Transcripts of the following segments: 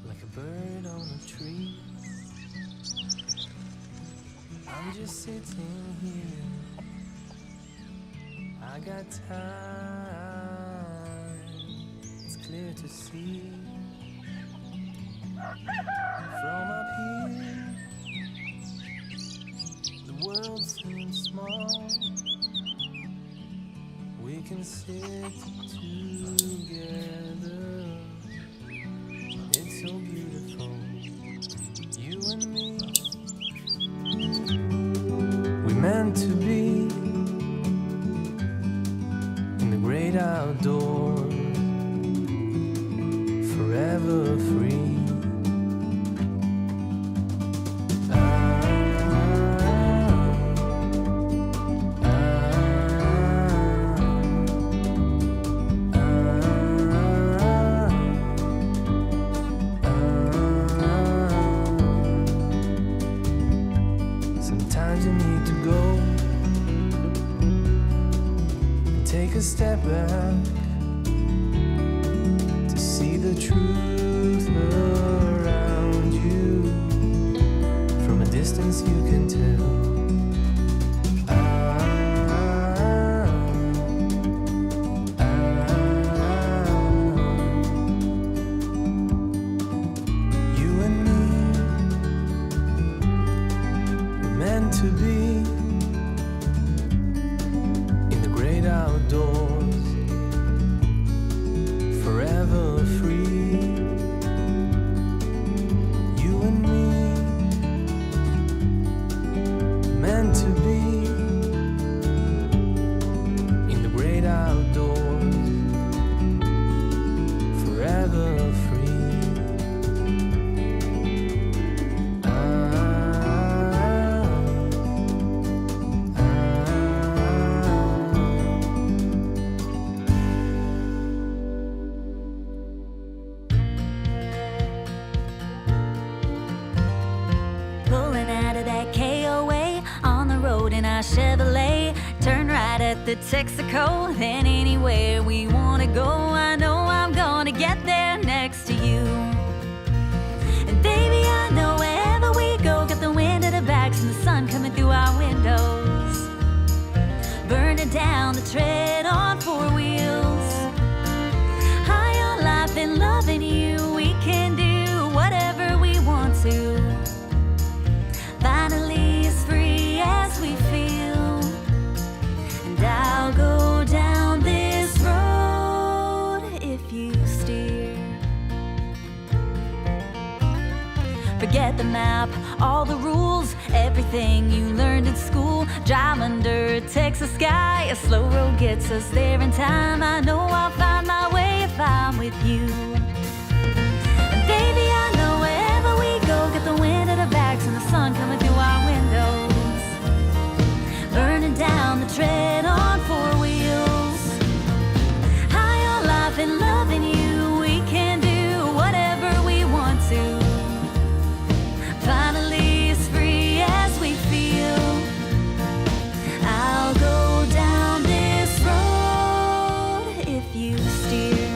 Like a bird on a tree, I'm just sitting here. I got time, it's clear to see. From up here, the world seems small. We can sit together. It's so beautiful, you and me. We meant to be in the great outdoors, forever free. Sometimes you need to go and take a step back to see the truth around you. From a distance you can tell. You and me were meant to be in the great outdoors, forever free. You and me, meant to be in the great outdoors, forever free. Pulling out of that KOA on the road in our Chevrolet. Turn right at the Texaco, then anywhere we wanna go. I know I'm gonna get there next to you. And baby, I know wherever we go, got the wind at the backs and the sun coming through our windows, burning down the tread on four wheels. High on life and loving you, we can do whatever we want to. Finally as free as we feel. And I'll go down this road if you steer. Forget the map, all the rules, everything you learned in school. Drive under a Texas sky, a slow road gets us there in time. I know I'll find my way if I'm with you. And baby, I know wherever we go, got the wind at our backs and the sun coming through our windows, burning down the tread on four wheels. High on life and loving you, we can do whatever we want to. Finally as free as we feel. I'll go down this road if you steer.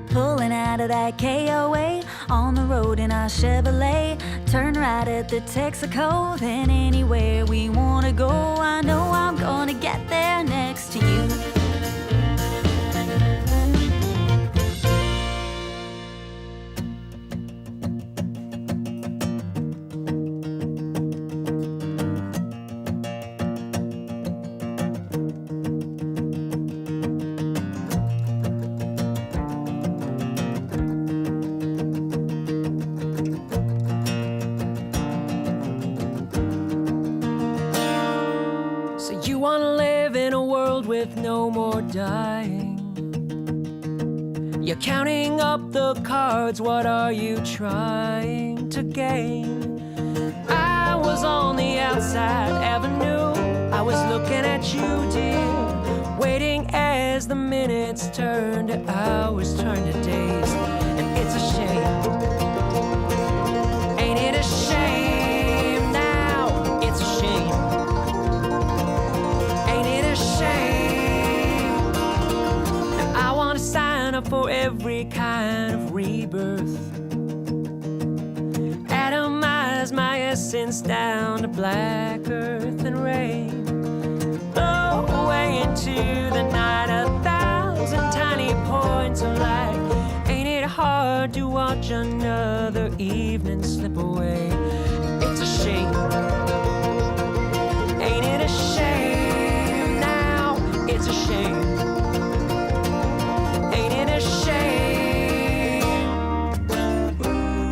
Pulling out of that KOA on the road in our Chevrolet. Turn right at the Texaco, then anywhere we wanna go. I know I'm gonna get there next to you. You wanna live in a world with no more dying. You're counting up the cards, what are you trying to gain? I was on the outside avenue, I was looking at you, dear. as the minutes turn to hours, turn to days. And it's a shame. Ain't it a shame now? It's a shame. Ain't it a shame? Now I wanna sign up for every kind of rebirth. Atomize my essence down to black earth and rain. Blow away into the night 1,000 tiny points of light. Ain't it hard to watch another evening slip away? It's a shame. Ain't it a shame now? It's a shame. Ain't it a shame?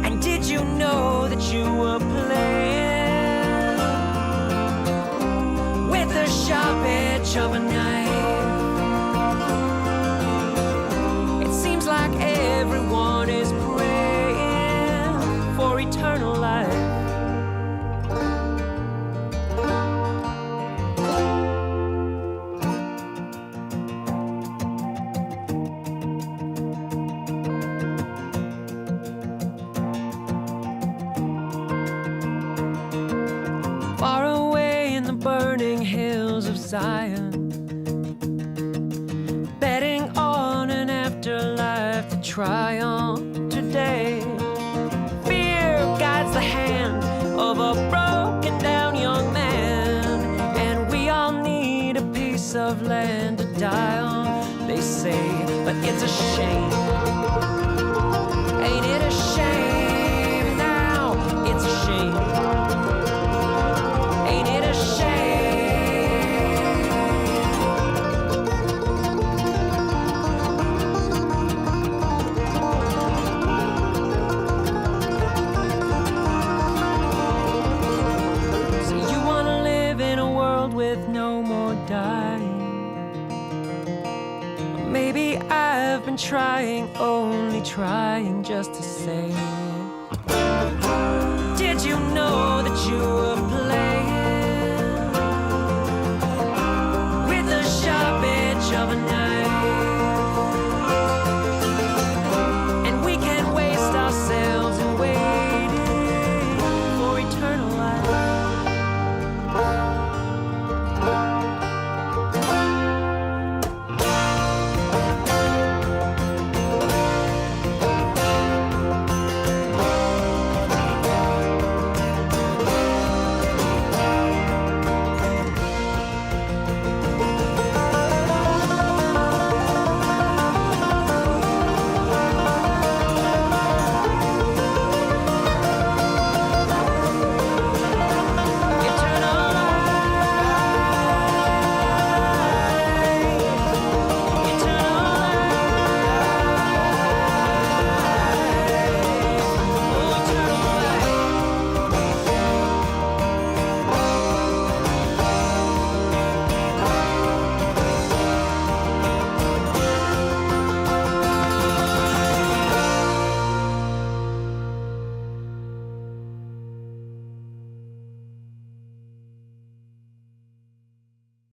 And did you know that you were playing with the sharp edge of a knife? It seems like everyone is praying for eternal life. Far away in the burning hills of Zion, betting on an afterlife to try on today. Fear guides the hand of a broken down young man, and we all need a piece of land to die on, they say, but it's a shame. Ain't it a shame now? It's a shame. Ain't it a shame? So you wanna live in a world with no more dying? Maybe I've been trying, only trying just to say, did you know that you were